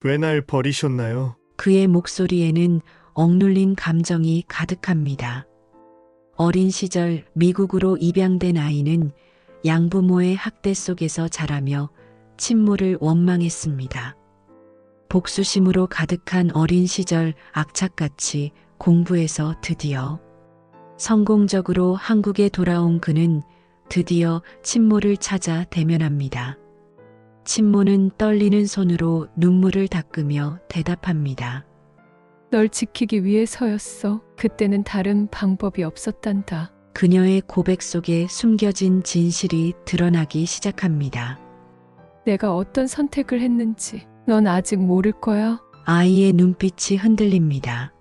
왜 날 버리셨나요? 그의 목소리에는 억눌린 감정이 가득합니다. 어린 시절 미국으로 입양된 아이는 양부모의 학대 속에서 자라며 친모를 원망했습니다. 복수심으로 가득한 어린 시절 악착같이 공부해서 드디어 성공적으로 한국에 돌아온 그는 드디어 친모를 찾아 대면합니다. 친모는 떨리는 손으로 눈물을 닦으며 대답합니다. 널 지키기 위해서였어. 그때는 다른 방법이 없었단다. 그녀의 고백 속에 숨겨진 진실이 드러나기 시작합니다. 내가 어떤 선택을 했는지 넌 아직 모를 거야. 아이의 눈빛이 흔들립니다.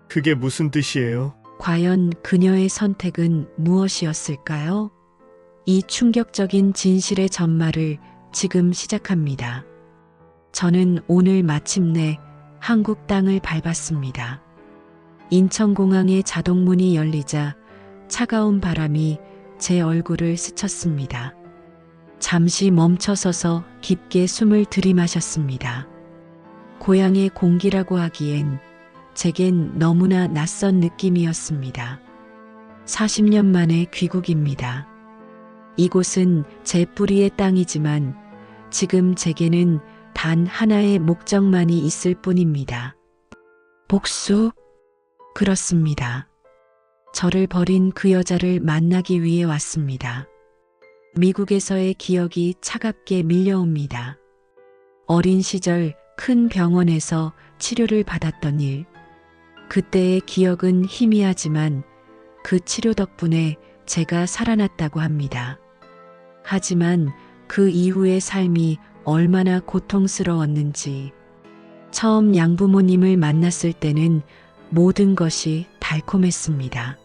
그게 무슨 뜻이에요? 과연 그녀의 선택은 무엇이었을까요? 이 충격적인 진실의 전말을 지금 시작합니다. 저는 오늘 마침내 한국 땅을 밟았습니다. 인천공항의 자동문이 열리자 차가운 바람이 제 얼굴을 스쳤습니다. 잠시 멈춰서서 깊게 숨을 들이마셨습니다. 고향의 공기라고 하기엔 제겐 너무나 낯선 느낌이었습니다. 40년 만의 귀국입니다. 이곳은 제 뿌리의 땅이지만 지금 제게는 단 하나의 목적만이 있을 뿐입니다. 복수? 그렇습니다. 저를 버린 그 여자를 만나기 위해 왔습니다. 미국에서의 기억이 차갑게 밀려옵니다. 어린 시절 큰 병원에서 치료를 받았던 일. 그때의 기억은 희미하지만 그 치료 덕분에 제가 살아났다고 합니다. 하지만 그 이후의 삶이 얼마나 고통스러웠는지. 처음 양부모님을 만났을 때는 모든 것이 달콤했습니다.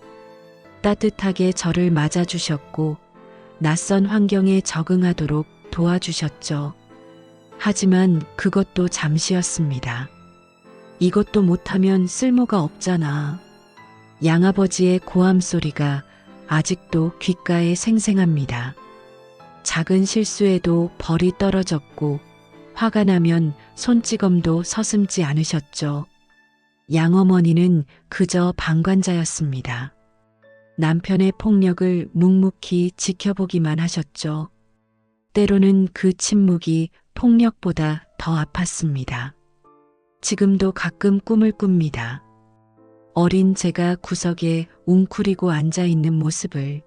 따뜻하게 저를 맞아주셨고 낯선 환경에 적응하도록 도와주셨죠. 하지만 그것도 잠시였습니다. 이것도 못하면 쓸모가 없잖아. 양아버지의 고함 소리가 아직도 귓가에 생생합니다. 작은 실수에도 벌이 떨어졌고 화가 나면 손찌검도 서슴지 않으셨죠. 양어머니는 그저 방관자였습니다. 남편의 폭력을 묵묵히 지켜보기만 하셨죠. 때로는 그 침묵이 폭력보다 더 아팠습니다. 지금도 가끔 꿈을 꿉니다. 어린 제가 구석에 웅크리고 앉아있는 모습을.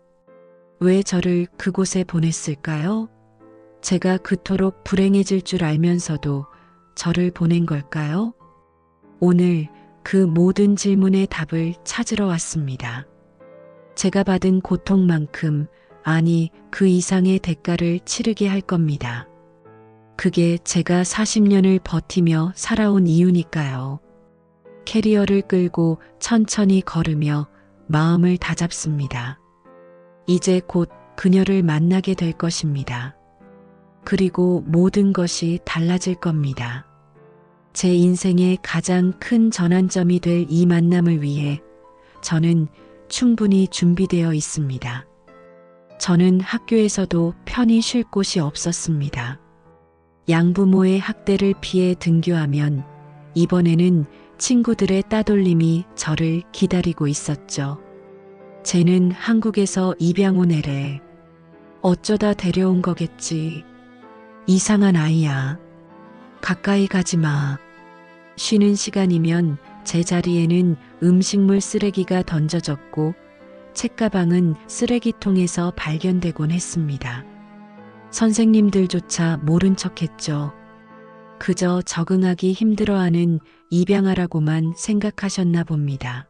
왜 저를 그곳에 보냈을까요? 제가 그토록 불행해질 줄 알면서도 저를 보낸 걸까요? 오늘 그 모든 질문의 답을 찾으러 왔습니다. 제가 받은 고통만큼, 아니 그 이상의 대가를 치르게 할 겁니다. 그게 제가 40년을 버티며 살아온 이유니까요. 캐리어를 끌고 천천히 걸으며 마음을 다잡습니다. 이제 곧 그녀를 만나게 될 것입니다. 그리고 모든 것이 달라질 겁니다. 제 인생의 가장 큰 전환점이 될 이 만남을 위해 저는 충분히 준비되어 있습니다. 저는 학교에서도 편히 쉴 곳이 없었습니다. 양부모의 학대를 피해 등교하면 이번에는 친구들의 따돌림이 저를 기다리고 있었죠. 쟤는 한국에서 입양 온 애래. 어쩌다 데려온 거겠지. 이상한 아이야. 가까이 가지 마. 쉬는 시간이면 제 자리에는 음식물 쓰레기가 던져졌고 책가방은 쓰레기통에서 발견되곤 했습니다. 선생님들조차 모른 척했죠. 그저 적응하기 힘들어하는 입양아라고만 생각하셨나 봅니다.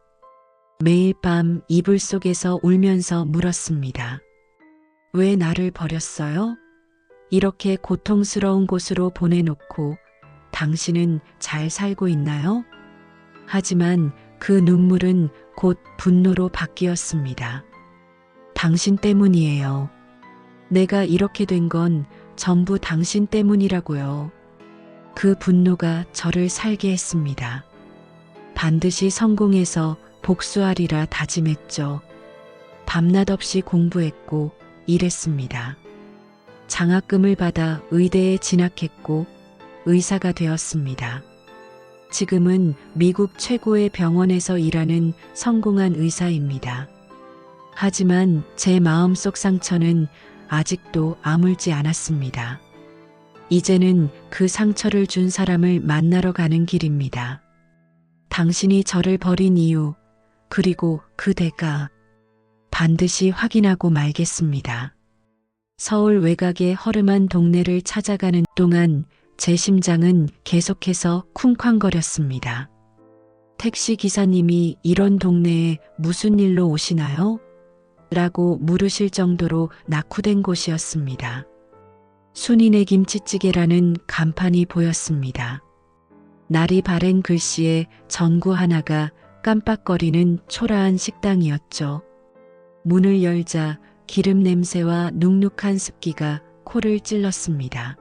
매일 밤 이불 속에서 울면서 물었습니다. 왜 나를 버렸어요? 이렇게 고통스러운 곳으로 보내놓고 당신은 잘 살고 있나요? 하지만 그 눈물은 곧 분노로 바뀌었습니다. 당신 때문이에요. 내가 이렇게 된 건 전부 당신 때문이라고요. 그 분노가 저를 살게 했습니다. 반드시 성공해서 복수하리라 다짐했죠. 밤낮 없이 공부했고 일했습니다. 장학금을 받아 의대에 진학했고 의사가 되었습니다. 지금은 미국 최고의 병원에서 일하는 성공한 의사입니다. 하지만 제 마음속 상처는 아직도 아물지 않았습니다. 이제는 그 상처를 준 사람을 만나러 가는 길입니다. 당신이 저를 버린 이유, 그리고 그 대가 반드시 확인하고 말겠습니다. 서울 외곽의 허름한 동네를 찾아가는 동안 제 심장은 계속해서 쿵쾅거렸습니다. 택시 기사님이 이런 동네에 무슨 일로 오시나요? 라고 물으실 정도로 낙후된 곳이었습니다. 순이네 김치찌개라는 간판이 보였습니다. 날이 바랜 글씨에 전구 하나가 깜빡거리는 초라한 식당이었죠. 문을 열자 기름 냄새와 눅눅한 습기가 코를 찔렀습니다.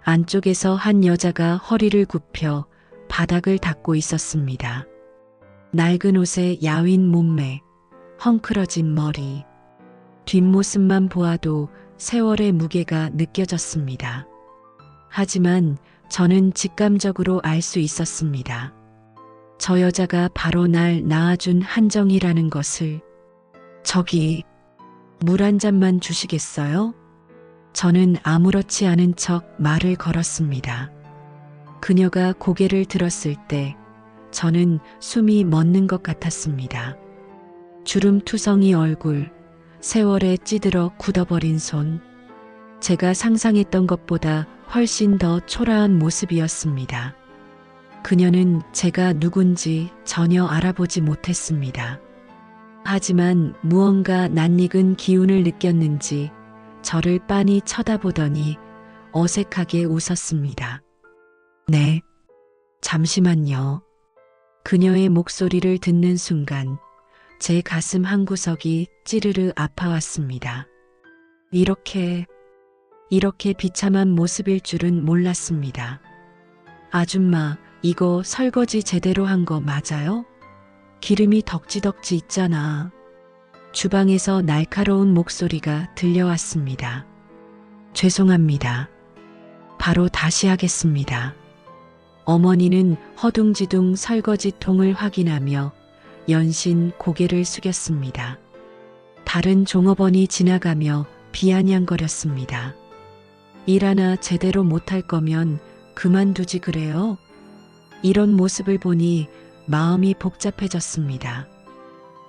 안쪽에서 한 여자가 허리를 굽혀 바닥을 닦고 있었습니다. 낡은 옷에 야윈 몸매, 헝클어진 머리, 뒷모습만 보아도 세월의 무게가 느껴졌습니다. 하지만 저는 직감적으로 알 수 있었습니다. 저 여자가 바로 날 낳아준 한정이라는 것을. 저기, 물 한 잔만 주시겠어요? 저는 아무렇지 않은 척 말을 걸었습니다. 그녀가 고개를 들었을 때 저는 숨이 멎는 것 같았습니다. 주름투성이 얼굴, 세월에 찌들어 굳어버린 손. 제가 상상했던 것보다 훨씬 더 초라한 모습이었습니다. 그녀는 제가 누군지 전혀 알아보지 못했습니다. 하지만 무언가 낯익은 기운을 느꼈는지 저를 빤히 쳐다보더니 어색하게 웃었습니다. 네, 잠시만요. 그녀의 목소리를 듣는 순간 제 가슴 한구석이 찌르르 아파왔습니다. 이렇게 비참한 모습일 줄은 몰랐습니다. 아줌마, 이거 설거지 제대로 한 거 맞아요? 기름이 덕지덕지 있잖아. 주방에서 날카로운 목소리가 들려왔습니다. 죄송합니다. 바로 다시 하겠습니다. 어머니는 허둥지둥 설거지통을 확인하며 연신 고개를 숙였습니다. 다른 종업원이 지나가며 비아냥거렸습니다. 일 하나 제대로 못할 거면 그만두지 그래요? 이런 모습을 보니 마음이 복잡해졌습니다.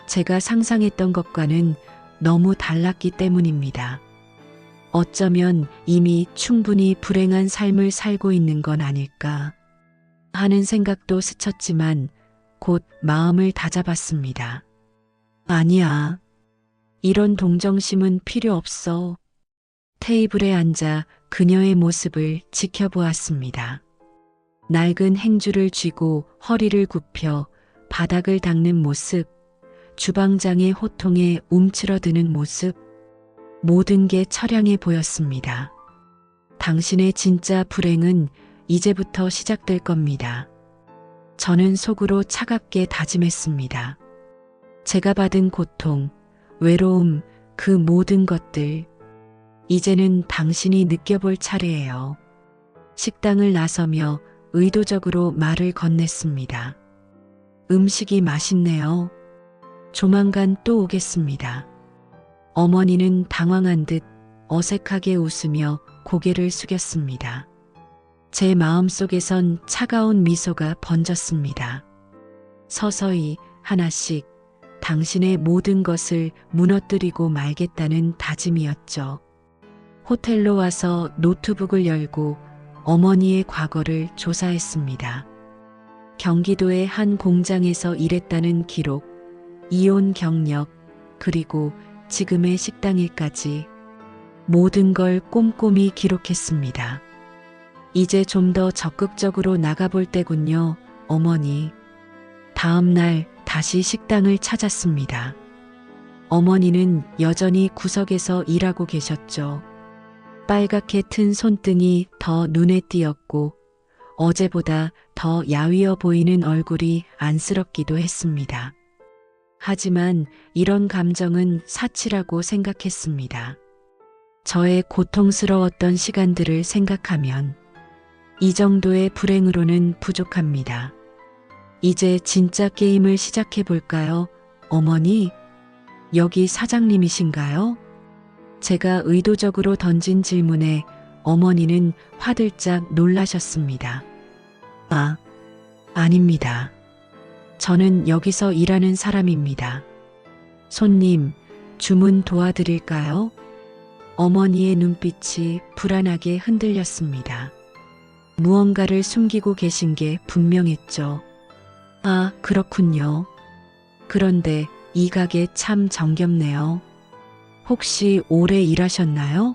제가 상상했던 것과는 너무 달랐기 때문입니다. 어쩌면 이미 충분히 불행한 삶을 살고 있는 건 아닐까 하는 생각도 스쳤지만 곧 마음을 다잡았습니다. 아니야. 이런 동정심은 필요 없어. 테이블에 앉아 그녀의 모습을 지켜보았습니다. 낡은 행주를 쥐고 허리를 굽혀 바닥을 닦는 모습, 주방장의 호통에 움츠러드는 모습, 모든 게 처량해 보였습니다. 당신의 진짜 불행은 이제부터 시작될 겁니다. 저는 속으로 차갑게 다짐했습니다. 제가 받은 고통, 외로움, 그 모든 것들, 이제는 당신이 느껴볼 차례예요. 식당을 나서며 의도적으로 말을 건넸습니다. 음식이 맛있네요. 조만간 또 오겠습니다. 어머니는 당황한 듯 어색하게 웃으며 고개를 숙였습니다. 제 마음속에선 차가운 미소가 번졌습니다. 서서히 하나씩 당신의 모든 것을 무너뜨리고 말겠다는 다짐이었죠. 호텔로 와서 노트북을 열고 어머니의 과거를 조사했습니다. 경기도의 한 공장에서 일했다는 기록, 이혼 경력, 그리고 지금의 식당일까지 모든 걸 꼼꼼히 기록했습니다. 이제 좀 더 적극적으로 나가볼 때군요, 어머니. 다음 날 다시 식당을 찾았습니다. 어머니는 여전히 구석에서 일하고 계셨죠. 빨갛게 튼 손등이 더 눈에 띄었고 어제보다 더 야위어 보이는 얼굴이 안쓰럽기도 했습니다. 하지만 이런 감정은 사치라고 생각했습니다. 저의 고통스러웠던 시간들을 생각하면 이 정도의 불행으로는 부족합니다. 이제 진짜 게임을 시작해 볼까요? 어머니, 여기 사장님이신가요? 제가 의도적으로 던진 질문에 어머니는 화들짝 놀라셨습니다. 아, 아닙니다. 저는 여기서 일하는 사람입니다. 손님, 주문 도와드릴까요? 어머니의 눈빛이 불안하게 흔들렸습니다. 무언가를 숨기고 계신 게 분명했죠. 아, 그렇군요. 그런데 이 가게 참 정겹네요. 혹시 오래 일하셨나요?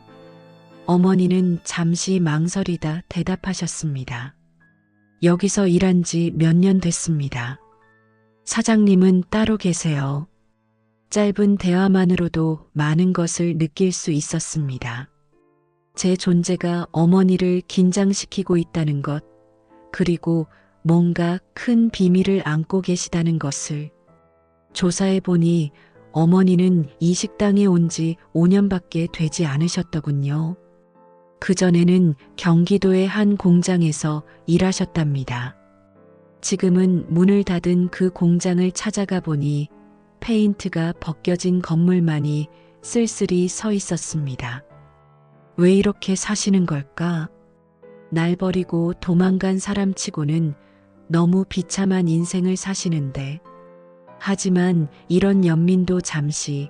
어머니는 잠시 망설이다 대답하셨습니다. 여기서 일한 지 몇 년 됐습니다. 사장님은 따로 계세요. 짧은 대화만으로도 많은 것을 느낄 수 있었습니다. 제 존재가 어머니를 긴장시키고 있다는 것, 그리고 뭔가 큰 비밀을 안고 계시다는 것을. 조사해 보니 어머니는 이 식당에 온 지 5년밖에 되지 않으셨더군요. 그전에는 경기도의 한 공장에서 일하셨답니다. 지금은 문을 닫은 그 공장을 찾아가 보니 페인트가 벗겨진 건물만이 쓸쓸히 서 있었습니다. 왜 이렇게 사시는 걸까? 날 버리고 도망간 사람치고는 너무 비참한 인생을 사시는데. 하지만 이런 연민도 잠시,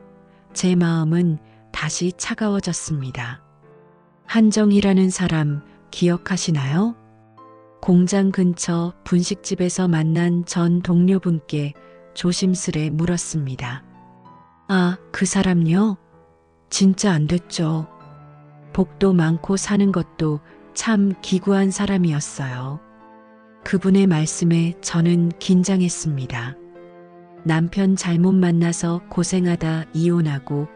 제 마음은 다시 차가워졌습니다. 한정이라는 사람 기억하시나요? 공장 근처 분식집에서 만난 전 동료분께 조심스레 물었습니다. 아, 그 사람요? 진짜 안 됐죠. 복도 많고 사는 것도 참 기구한 사람이었어요. 그분의 말씀에 저는 긴장했습니다. 남편 잘못 만나서 고생하다 이혼하고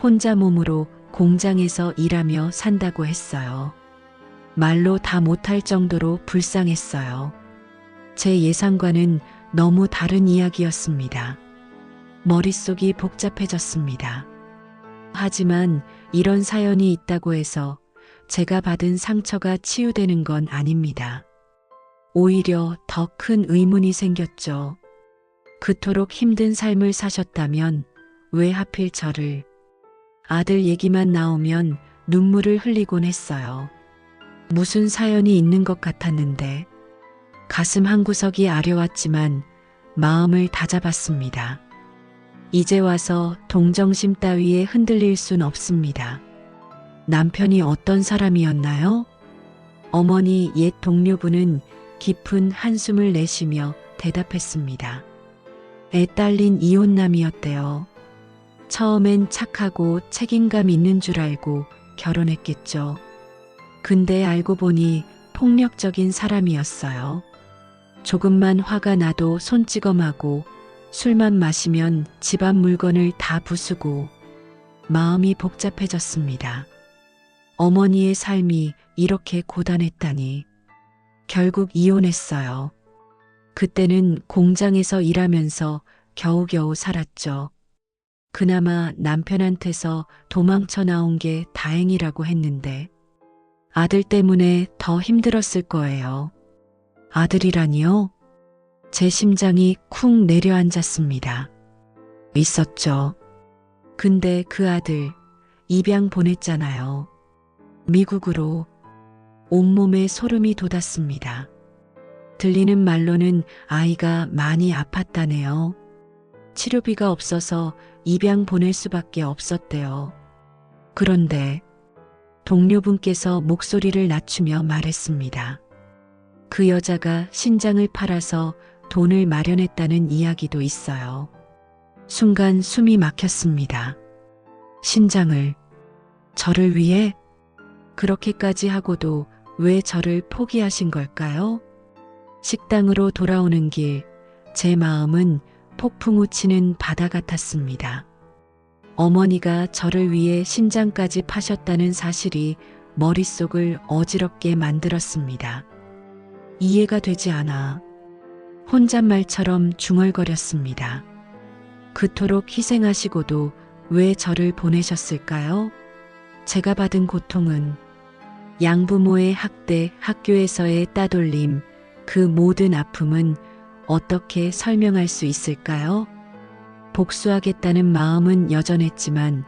혼자 몸으로 공장에서 일하며 산다고 했어요. 말로 다 못할 정도로 불쌍했어요. 제 예상과는 너무 다른 이야기였습니다. 머릿속이 복잡해졌습니다. 하지만 이런 사연이 있다고 해서 제가 받은 상처가 치유되는 건 아닙니다. 오히려 더 큰 의문이 생겼죠. 그토록 힘든 삶을 사셨다면 왜 하필 저를? 아들 얘기만 나오면 눈물을 흘리곤 했어요. 무슨 사연이 있는 것 같았는데 가슴 한구석이 아려왔지만 마음을 다잡았습니다. 이제 와서 동정심 따위에 흔들릴 순 없습니다. 남편이 어떤 사람이었나요? 어머니 옛 동료분은 깊은 한숨을 내쉬며 대답했습니다. 애 딸린 이혼남이었대요. 처음엔 착하고 책임감 있는 줄 알고 결혼했겠죠. 근데 알고 보니 폭력적인 사람이었어요. 조금만 화가 나도 손찌검하고 술만 마시면 집안 물건을 다 부수고. 마음이 복잡해졌습니다. 어머니의 삶이 이렇게 고단했다니. 결국 이혼했어요. 그때는 공장에서 일하면서 겨우겨우 살았죠. 그나마 남편한테서 도망쳐 나온 게 다행이라고 했는데 아들 때문에 더 힘들었을 거예요. 아들이라니요? 제 심장이 쿵 내려앉았습니다. 있었죠. 근데 그 아들 입양 보냈잖아요. 미국으로. 온몸에 소름이 돋았습니다. 들리는 말로는 아이가 많이 아팠다네요. 치료비가 없어서 입양 보낼 수밖에 없었대요. 그런데 동료분께서 목소리를 낮추며 말했습니다. 그 여자가 신장을 팔아서 돈을 마련했다는 이야기도 있어요. 순간 숨이 막혔습니다. 신장을 저를 위해? 그렇게까지 하고도 왜 저를 포기하신 걸까요? 식당으로 돌아오는 길, 제 마음은 폭풍 우치는 바다 같았습니다. 어머니가 저를 위해 신장까지 파셨다는 사실이 머릿속을 어지럽게 만들었습니다. 이해가 되지 않아 혼잣말처럼 중얼거렸습니다. 그토록 희생하시고도 왜 저를 보내셨을까요? 제가 받은 고통은 양부모의 학대, 학교에서의 따돌림, 그 모든 아픔은 어떻게 설명할 수 있을까요? 복수하겠다는 마음은 여전했지만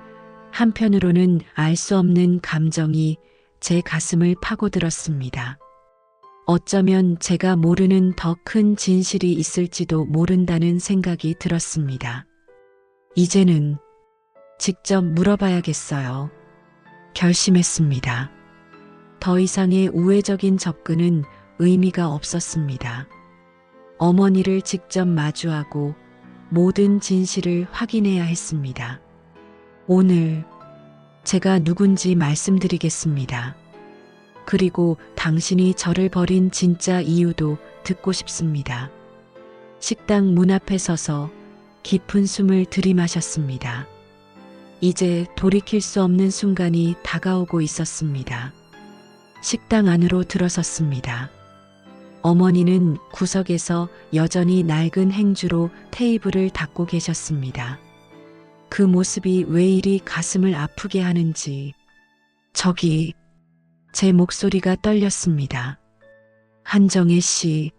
한편으로는 알 수 없는 감정이 제 가슴을 파고들었습니다. 어쩌면 제가 모르는 더 큰 진실이 있을지도 모른다는 생각이 들었습니다. 이제는 직접 물어봐야겠어요. 결심했습니다. 더 이상의 우회적인 접근은 의미가 없었습니다. 어머니를 직접 마주하고 모든 진실을 확인해야 했습니다. 오늘 제가 누군지 말씀드리겠습니다. 그리고 당신이 저를 버린 진짜 이유도 듣고 싶습니다. 식당 문 앞에 서서 깊은 숨을 들이마셨습니다. 이제 돌이킬 수 없는 순간이 다가오고 있었습니다. 식당 안으로 들어섰습니다. 어머니는 구석에서 여전히 낡은 행주로 테이블을 닦고 계셨습니다. 그 모습이 왜 이리 가슴을 아프게 하는지 저기 제 목소리가 떨렸습니다. 한정혜 씨,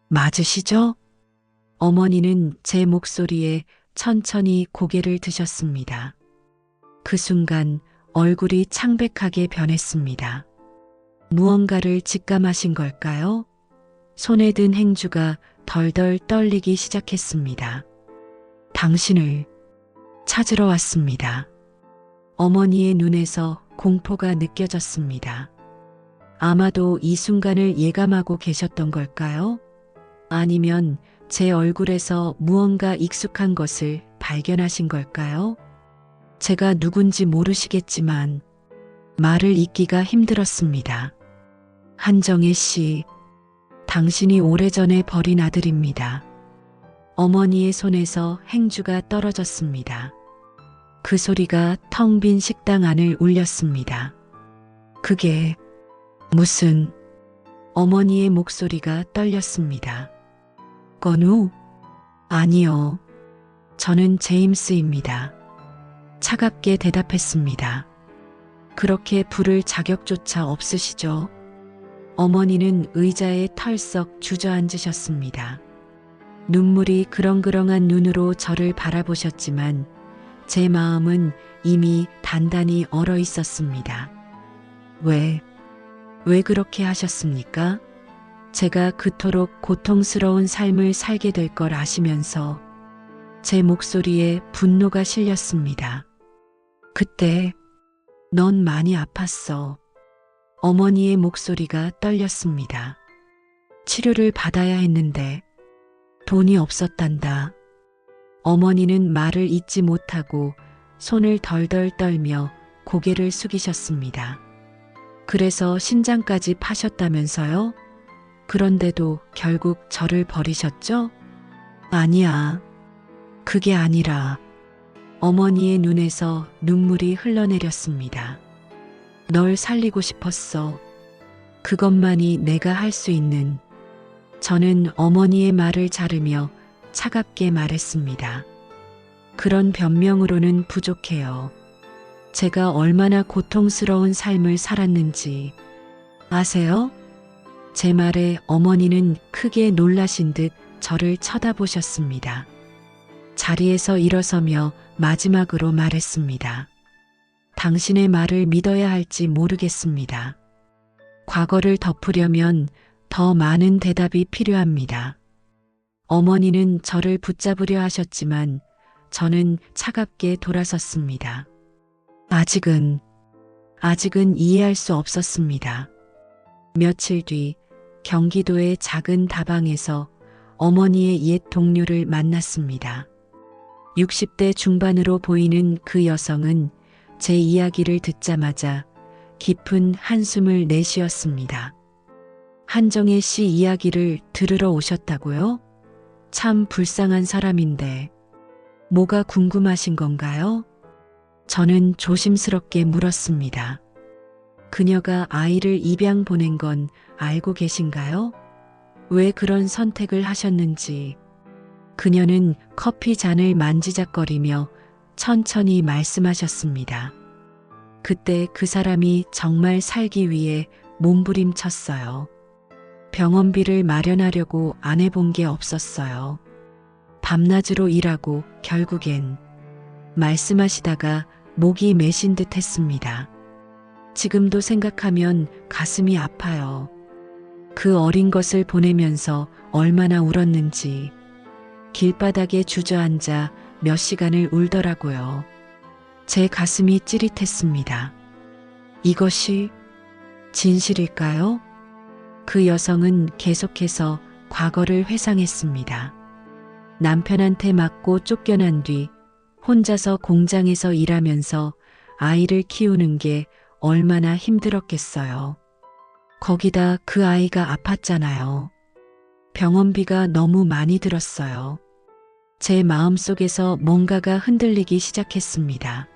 맞으시죠? 어머니는 제 목소리에 천천히 고개를 드셨습니다. 그 순간 얼굴이 창백하게 변했습니다. 무언가를 직감하신 걸까요? 손에 든 행주가 덜덜 떨리기 시작했습니다. 당신을 찾으러 왔습니다. 어머니의 눈에서 공포가 느껴졌습니다. 아마도 이 순간을 예감하고 계셨던 걸까요? 아니면 제 얼굴에서 무언가 익숙한 것을 발견하신 걸까요? 제가 누군지 모르시겠지만 말을 잇기가 힘들었습니다. 한정혜 씨, 당신이 오래전에 버린 아들입니다. 어머니의 손에서 행주가 떨어졌습니다. 그 소리가 텅 빈 식당 안을 울렸습니다. 그게 무슨... 어머니의 목소리가 떨렸습니다. 건우? 아니요. 저는 제임스입니다. 차갑게 대답했습니다. 그렇게 부를 자격조차 없으시죠? 어머니는 의자에 털썩 주저앉으셨습니다. 눈물이 그렁그렁한 눈으로 저를 바라보셨지만 제 마음은 이미 단단히 얼어 있었습니다. 왜 그렇게 하셨습니까? 제가 그토록 고통스러운 삶을 살게 될 걸 아시면서 제 목소리에 분노가 실렸습니다. 그때 넌 많이 아팠어. 어머니의 목소리가 떨렸습니다. 치료를 받아야 했는데 돈이 없었단다. 어머니는 말을 잇지 못하고 손을 덜덜 떨며 고개를 숙이셨습니다. 그래서 신장까지 파셨다면서요? 그런데도 결국 저를 버리셨죠? 아니야. 그게 아니라 어머니의 눈에서 눈물이 흘러내렸습니다. 널 살리고 싶었어. 그것만이 내가 할 수 있는. 저는 어머니의 말을 자르며 차갑게 말했습니다. 그런 변명으로는 부족해요. 제가 얼마나 고통스러운 삶을 살았는지 아세요? 제 말에 어머니는 크게 놀라신 듯 저를 쳐다보셨습니다. 자리에서 일어서며 마지막으로 말했습니다. 당신의 말을 믿어야 할지 모르겠습니다. 과거를 덮으려면 더 많은 대답이 필요합니다. 어머니는 저를 붙잡으려 하셨지만 저는 차갑게 돌아섰습니다. 아직은 이해할 수 없었습니다. 며칠 뒤 경기도의 작은 다방에서 어머니의 옛 동료를 만났습니다. 60대 중반으로 보이는 그 여성은 제 이야기를 듣자마자 깊은 한숨을 내쉬었습니다. 한정혜 씨 이야기를 들으러 오셨다고요? 참 불쌍한 사람인데 뭐가 궁금하신 건가요? 저는 조심스럽게 물었습니다. 그녀가 아이를 입양 보낸 건 알고 계신가요? 왜 그런 선택을 하셨는지. 그녀는 커피 잔을 만지작거리며 천천히 말씀하셨습니다. 그때 그 사람이 정말 살기 위해 몸부림쳤어요. 병원비를 마련하려고 안 해본 게 없었어요. 밤낮으로 일하고 결국엔 말씀하시다가 목이 메신 듯 했습니다. 지금도 생각하면 가슴이 아파요. 그 어린 것을 보내면서 얼마나 울었는지. 길바닥에 주저앉아 몇 시간을 울더라고요. 제 가슴이 찌릿했습니다. 이것이 진실일까요? 그 여성은 계속해서 과거를 회상했습니다. 남편한테 맞고 쫓겨난 뒤 혼자서 공장에서 일하면서 아이를 키우는 게 얼마나 힘들었겠어요. 거기다 그 아이가 아팠잖아요. 병원비가 너무 많이 들었어요. 제 마음속에서 뭔가가 흔들리기 시작했습니다.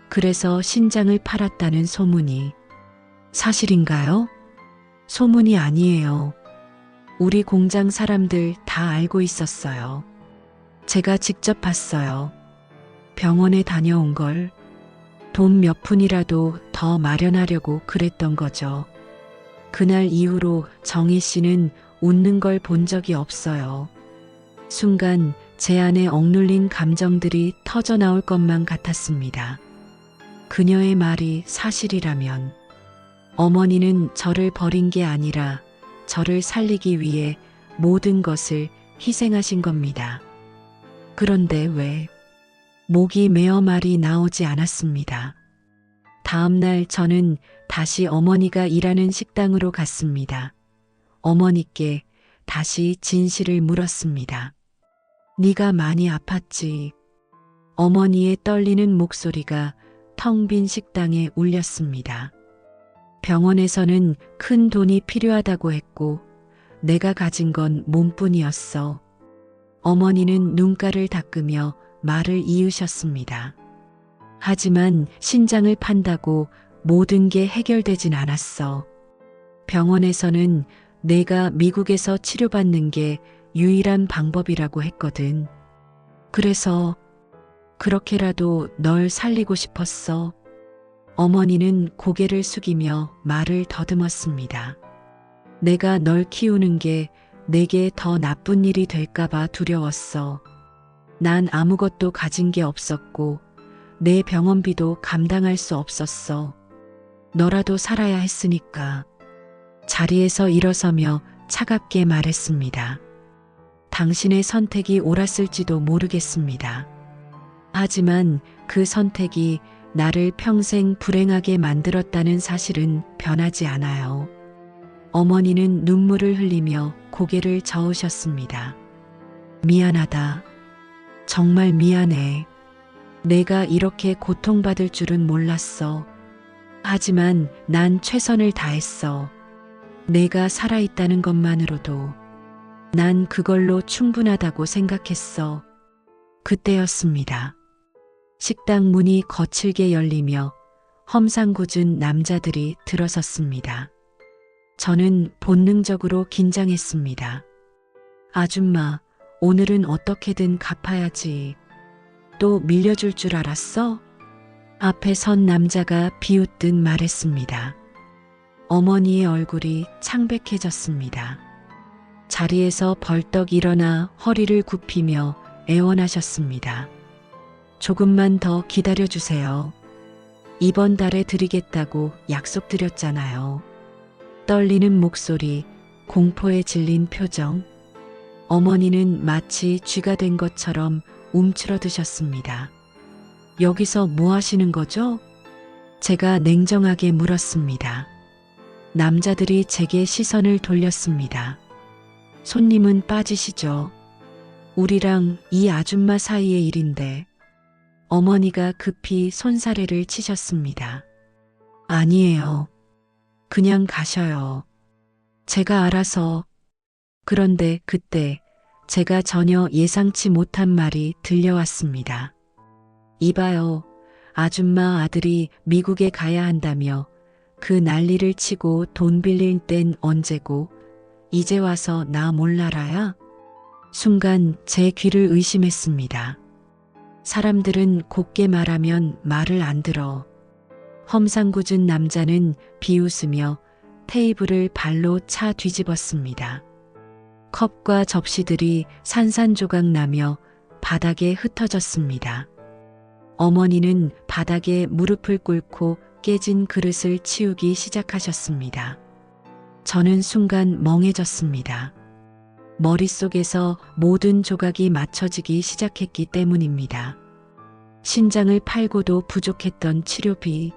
그래서 신장을 팔았다는 소문이 사실인가요? 소문이 아니에요. 우리 공장 사람들 다 알고 있었어요. 제가 직접 봤어요. 병원에 다녀온 걸. 돈 몇 푼이라도 더 마련하려고 그랬던 거죠. 그날 이후로 정희 씨는 웃는 걸 본 적이 없어요. 순간 제 안에 억눌린 감정들이 터져 나올 것만 같았습니다. 그녀의 말이 사실이라면 어머니는 저를 버린 게 아니라 저를 살리기 위해 모든 것을 희생하신 겁니다. 그런데 왜 목이 메어 말이 나오지 않았습니다. 다음 날 저는 다시 어머니가 일하는 식당으로 갔습니다. 어머니께 다시 진실을 물었습니다. 네가 많이 아팠지. 어머니의 떨리는 목소리가 텅 빈 식당에 울렸습니다. 병원에서는 큰 돈이 필요하다고 했고 내가 가진 건 몸뿐이었어. 어머니는 눈가를 닦으며 말을 이으셨습니다. 하지만 신장을 판다고 모든 게 해결되진 않았어. 병원에서는 내가 미국에서 치료받는 게 유일한 방법이라고 했거든. 그래서 그렇게라도 널 살리고 싶었어. 어머니는 고개를 숙이며 말을 더듬었습니다. 내가 널 키우는 게 내게 더 나쁜 일이 될까봐 두려웠어. 난 아무것도 가진 게 없었고 내 병원비도 감당할 수 없었어. 너라도 살아야 했으니까. 자리에서 일어서며 차갑게 말했습니다. 당신의 선택이 옳았을지도 모르겠습니다. 하지만 그 선택이 나를 평생 불행하게 만들었다는 사실은 변하지 않아요. 어머니는 눈물을 흘리며 고개를 저으셨습니다. 미안하다. 정말 미안해. 내가 이렇게 고통받을 줄은 몰랐어. 하지만 난 최선을 다했어. 내가 살아있다는 것만으로도 난 그걸로 충분하다고 생각했어. 그때였습니다. 식당 문이 거칠게 열리며 험상궂은 남자들이 들어섰습니다. 저는 본능적으로 긴장했습니다. 아줌마, 오늘은 어떻게든 갚아야지. 또 밀려줄 줄 알았어? 앞에 선 남자가 비웃듯 말했습니다. 어머니의 얼굴이 창백해졌습니다. 자리에서 벌떡 일어나 허리를 굽히며 애원하셨습니다. 조금만 더 기다려주세요. 이번 달에 드리겠다고 약속드렸잖아요. 떨리는 목소리, 공포에 질린 표정. 어머니는 마치 쥐가 된 것처럼 움츠러드셨습니다. 여기서 뭐 하시는 거죠? 제가 냉정하게 물었습니다. 남자들이 제게 시선을 돌렸습니다. 손님은 빠지시죠. 우리랑 이 아줌마 사이의 일인데. 어머니가 급히 손사래를 치셨습니다. 아니에요. 그냥 가셔요. 제가 알아서. 그런데 그때 제가 전혀 예상치 못한 말이 들려왔습니다. 이봐요. 아줌마 아들이 미국에 가야 한다며 그 난리를 치고 돈 빌릴 땐 언제고 이제 와서 나 몰라라야? 순간 제 귀를 의심했습니다. 사람들은 곱게 말하면 말을 안 들어. 험상궂은 남자는 비웃으며 테이블을 발로 차 뒤집었습니다. 컵과 접시들이 산산조각 나며 바닥에 흩어졌습니다. 어머니는 바닥에 무릎을 꿇고 깨진 그릇을 치우기 시작하셨습니다. 저는 순간 멍해졌습니다. 머릿속에서 모든 조각이 맞춰지기 시작했기 때문입니다. 신장을 팔고도 부족했던 치료비,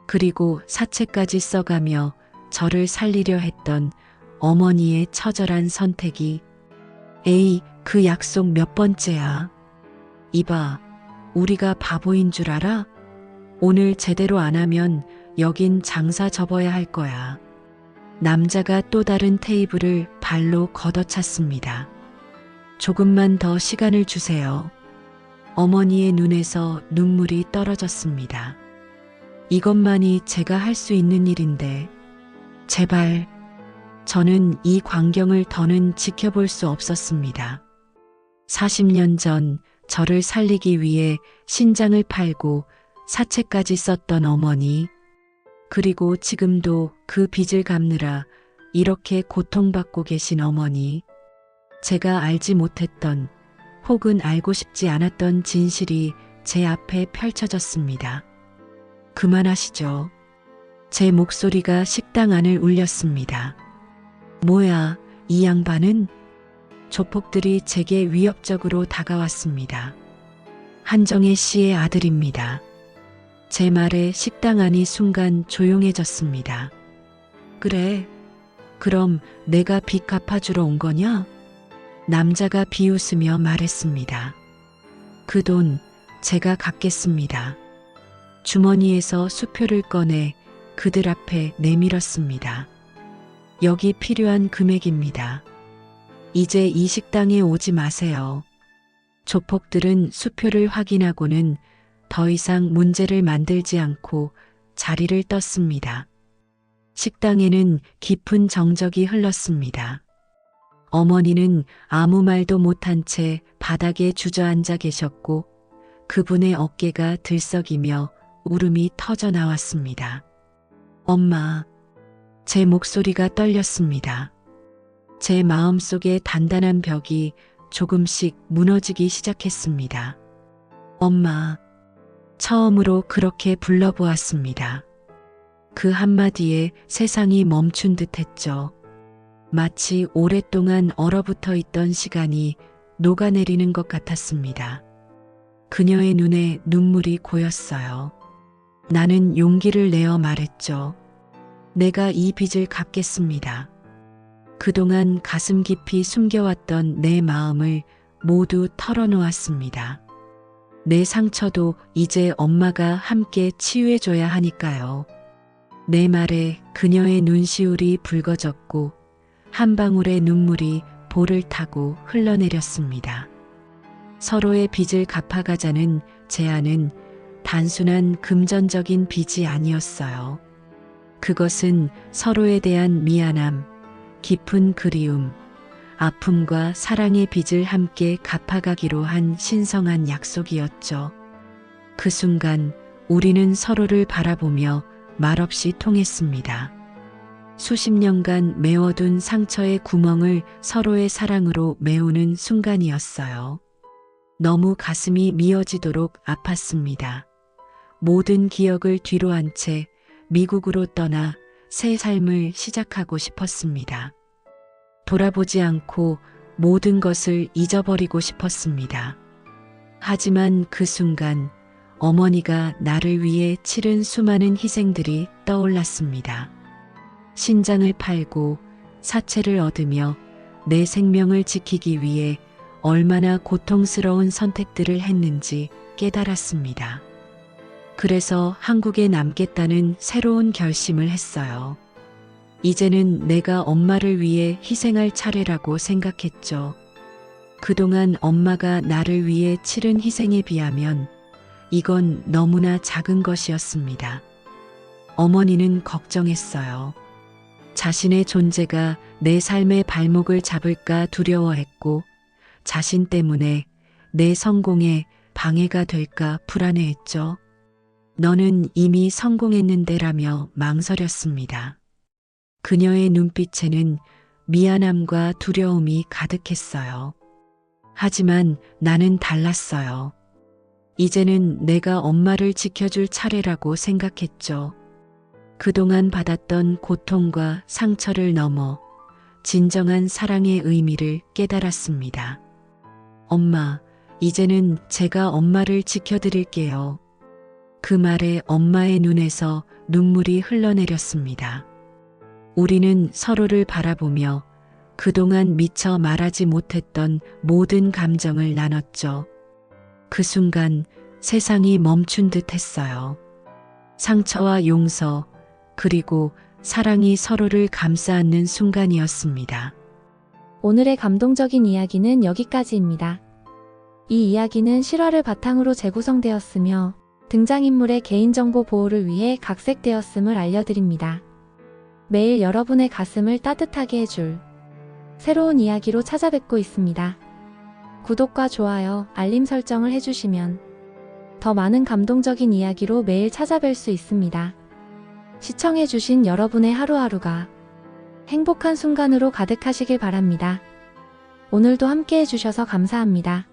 그리고 사채까지 써가며 저를 살리려 했던 어머니의 처절한 선택이, 에이, 그 약속 몇 번째야. 이봐, 우리가 바보인 줄 알아? 오늘 제대로 안 하면 여긴 장사 접어야 할 거야. 남자가 또 다른 테이블을 발로 걷어찼습니다. 조금만 더 시간을 주세요. 어머니의 눈에서 눈물이 떨어졌습니다. 이것만이 제가 할 수 있는 일인데, 제발. 저는 이 광경을 더는 지켜볼 수 없었습니다. 40년 전 저를 살리기 위해 신장을 팔고 사채까지 썼던 어머니, 그리고 지금도 그 빚을 갚느라 이렇게 고통받고 계신 어머니, 제가 알지 못했던 혹은 알고 싶지 않았던 진실이 제 앞에 펼쳐졌습니다. 그만하시죠. 제 목소리가 식당 안을 울렸습니다. 뭐야, 이 양반은? 조폭들이 제게 위협적으로 다가왔습니다. 한정혜 씨의 아들입니다. 제 말에 식당 안이 순간 조용해졌습니다. 그래, 그럼 내가 빚 갚아주러 온 거냐? 남자가 비웃으며 말했습니다. 그 돈 제가 갚겠습니다. 주머니에서 수표를 꺼내 그들 앞에 내밀었습니다. 여기 필요한 금액입니다. 이제 이 식당에 오지 마세요. 조폭들은 수표를 확인하고는 더 이상 문제를 만들지 않고 자리를 떴습니다. 식당에는 깊은 정적이 흘렀습니다. 어머니는 아무 말도 못한 채 바닥에 주저앉아 계셨고 그분의 어깨가 들썩이며 울음이 터져 나왔습니다. 엄마, 제 목소리가 떨렸습니다. 제 마음속의 단단한 벽이 조금씩 무너지기 시작했습니다. 엄마, 처음으로 그렇게 불러보았습니다. 그 한마디에 세상이 멈춘 듯 했죠. 마치 오랫동안 얼어붙어 있던 시간이 녹아내리는 것 같았습니다. 그녀의 눈에 눈물이 고였어요. 나는 용기를 내어 말했죠. 내가 이 빚을 갚겠습니다. 그동안 가슴 깊이 숨겨왔던 내 마음을 모두 털어놓았습니다. 내 상처도 이제 엄마가 함께 치유해줘야 하니까요. 내 말에 그녀의 눈시울이 붉어졌고 한 방울의 눈물이 볼을 타고 흘러내렸습니다. 서로의 빚을 갚아가자는 제안은 단순한 금전적인 빚이 아니었어요. 그것은 서로에 대한 미안함, 깊은 그리움, 아픔과 사랑의 빚을 함께 갚아가기로 한 신성한 약속이었죠. 그 순간 우리는 서로를 바라보며 말없이 통했습니다. 수십 년간 메워둔 상처의 구멍을 서로의 사랑으로 메우는 순간이었어요. 너무 가슴이 미어지도록 아팠습니다. 모든 기억을 뒤로 한 채 미국으로 떠나 새 삶을 시작하고 싶었습니다. 돌아보지 않고 모든 것을 잊어버리고 싶었습니다. 하지만 그 순간 어머니가 나를 위해 치른 수많은 희생들이 떠올랐습니다. 신장을 팔고 사채를 얻으며 내 생명을 지키기 위해 얼마나 고통스러운 선택들을 했는지 깨달았습니다. 그래서 한국에 남겠다는 새로운 결심을 했어요. 이제는 내가 엄마를 위해 희생할 차례라고 생각했죠. 그동안 엄마가 나를 위해 치른 희생에 비하면 이건 너무나 작은 것이었습니다. 어머니는 걱정했어요. 자신의 존재가 내 삶의 발목을 잡을까 두려워했고 자신 때문에 내 성공에 방해가 될까 불안해했죠. 너는 이미 성공했는데라며 망설였습니다. 그녀의 눈빛에는 미안함과 두려움이 가득했어요. 하지만 나는 달랐어요. 이제는 내가 엄마를 지켜줄 차례라고 생각했죠. 그동안 받았던 고통과 상처를 넘어 진정한 사랑의 의미를 깨달았습니다. 엄마, 이제는 제가 엄마를 지켜드릴게요. 그 말에 엄마의 눈에서 눈물이 흘러내렸습니다. 우리는 서로를 바라보며 그동안 미처 말하지 못했던 모든 감정을 나눴죠. 그 순간 세상이 멈춘 듯 했어요. 상처와 용서, 그리고 사랑이 서로를 감싸 안는 순간이었습니다. 오늘의 감동적인 이야기는 여기까지입니다. 이 이야기는 실화를 바탕으로 재구성되었으며 등장인물의 개인정보 보호를 위해 각색되었음을 알려드립니다. 매일 여러분의 가슴을 따뜻하게 해줄 새로운 이야기로 찾아뵙고 있습니다. 구독과 좋아요, 알림 설정을 해주시면 더 많은 감동적인 이야기로 매일 찾아뵐 수 있습니다. 시청해주신 여러분의 하루하루가 행복한 순간으로 가득하시길 바랍니다. 오늘도 함께 해주셔서 감사합니다.